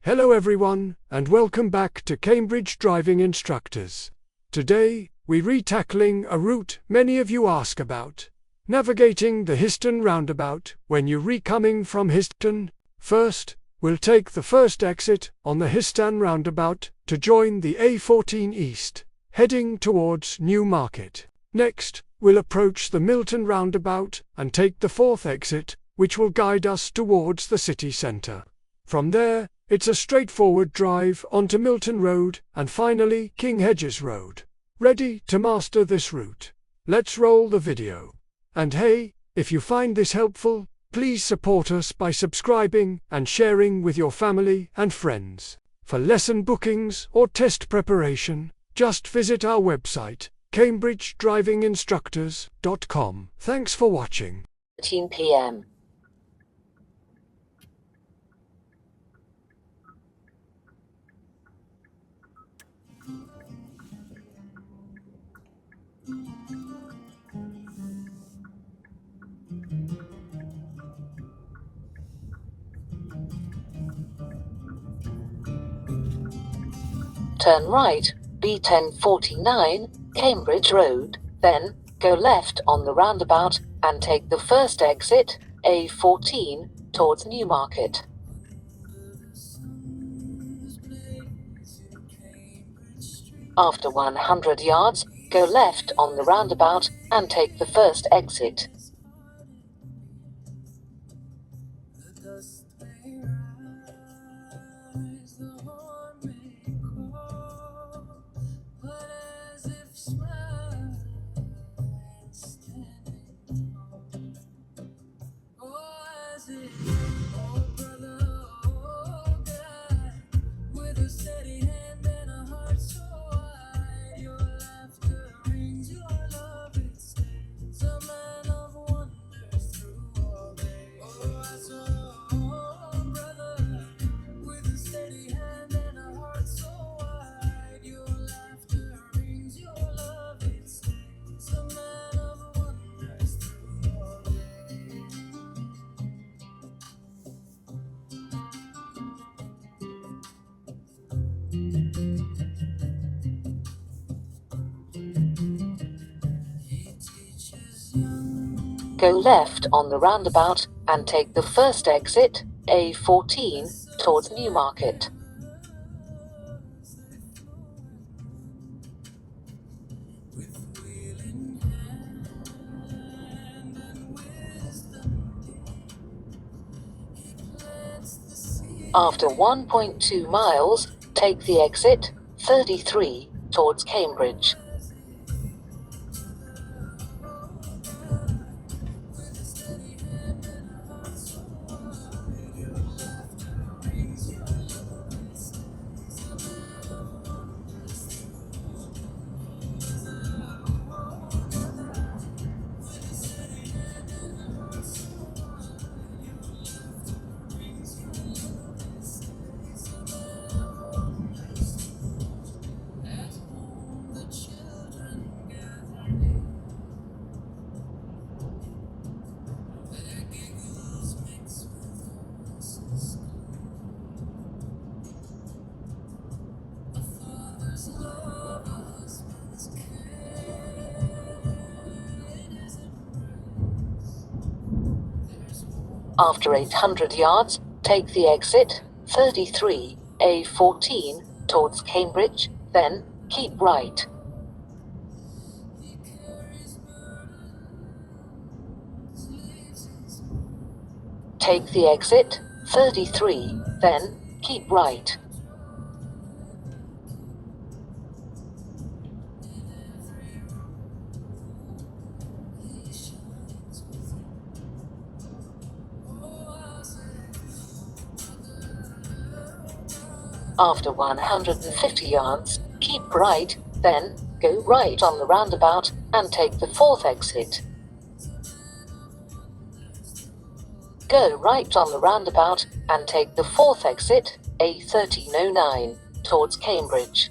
Hello everyone, and welcome back to Cambridge Driving Instructors. Today, we're retackling a route many of you ask about. Navigating the Histon Roundabout when you're coming from Histon. First, we'll take the first exit on the Histon Roundabout to join the A14 East, heading towards Newmarket. Next, we'll approach the Milton Roundabout and take the fourth exit, which will guide us towards the city centre. From there, it's a straightforward drive onto Milton Road and finally King Hedges Road. Ready to master this route? Let's roll the video. And hey, if you find this helpful, please support us by subscribing and sharing with your family and friends. For lesson bookings or test preparation, just visit our website, cambridgedrivinginstructors.com. Thanks for watching. 13 p.m. Turn right, B1049, Cambridge Road, then go left on the roundabout and take the first exit, A14, towards Newmarket. After 100 yards, go left on the roundabout and take the first exit. Go left on the roundabout and take the first exit, A14, towards Newmarket. After 1.2 miles, take the exit, 33, towards Cambridge. After 800 yards, take the exit, 33, A14, towards Cambridge, then keep right. Take the exit, 33, then keep right. After 150 yards, keep right, then go right on the roundabout and take the fourth exit. Go right on the roundabout and take the fourth exit, A1309, towards Cambridge.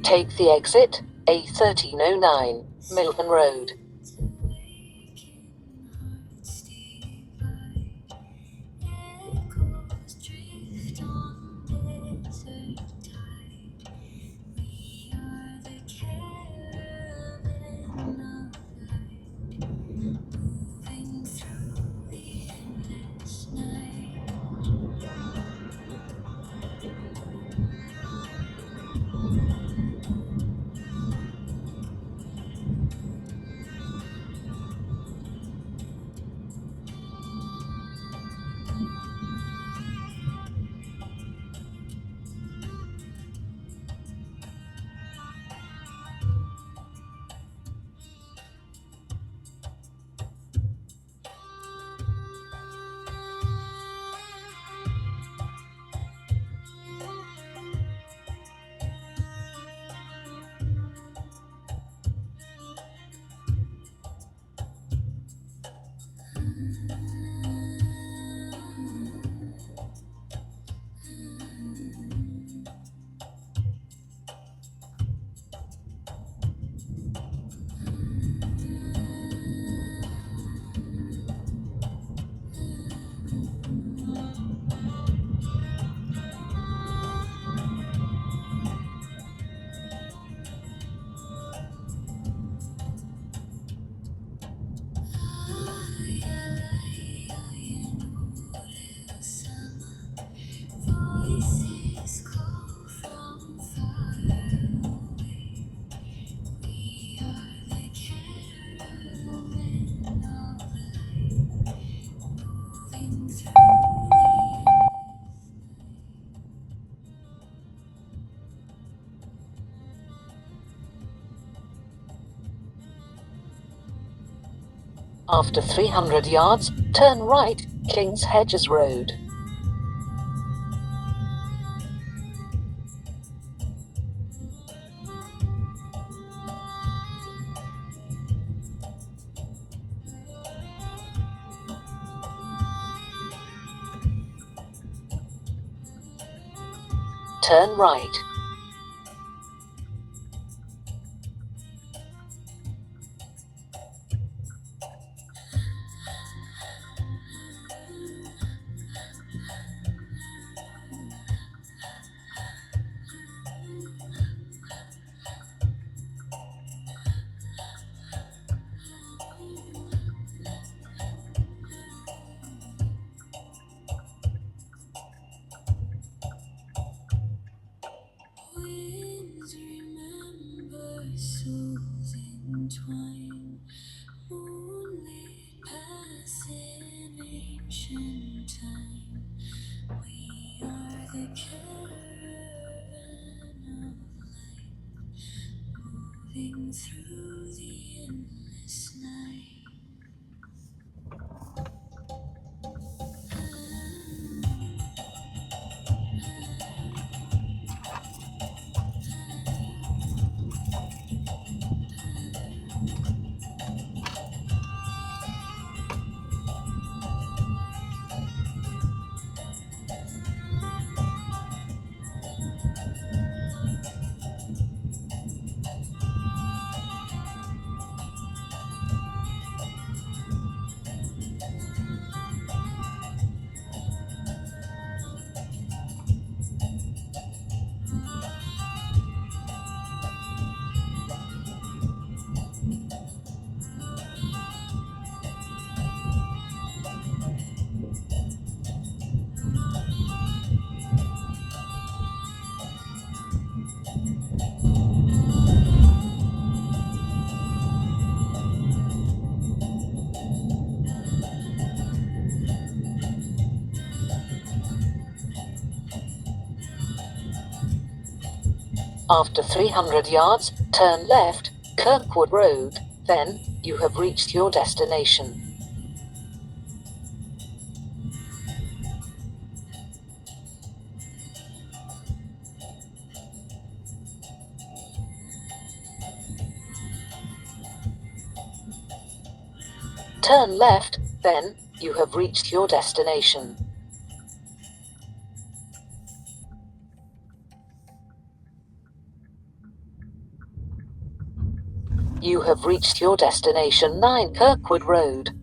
take the exit, A1309, Milton Road. After 300 yards, turn right, King's Hedges Road. Turn right. After 300 yards, turn left, Kirkwood Road, then you have reached your destination. Turn left, then you have reached your destination. You have reached your destination 9 Kirkwood Road.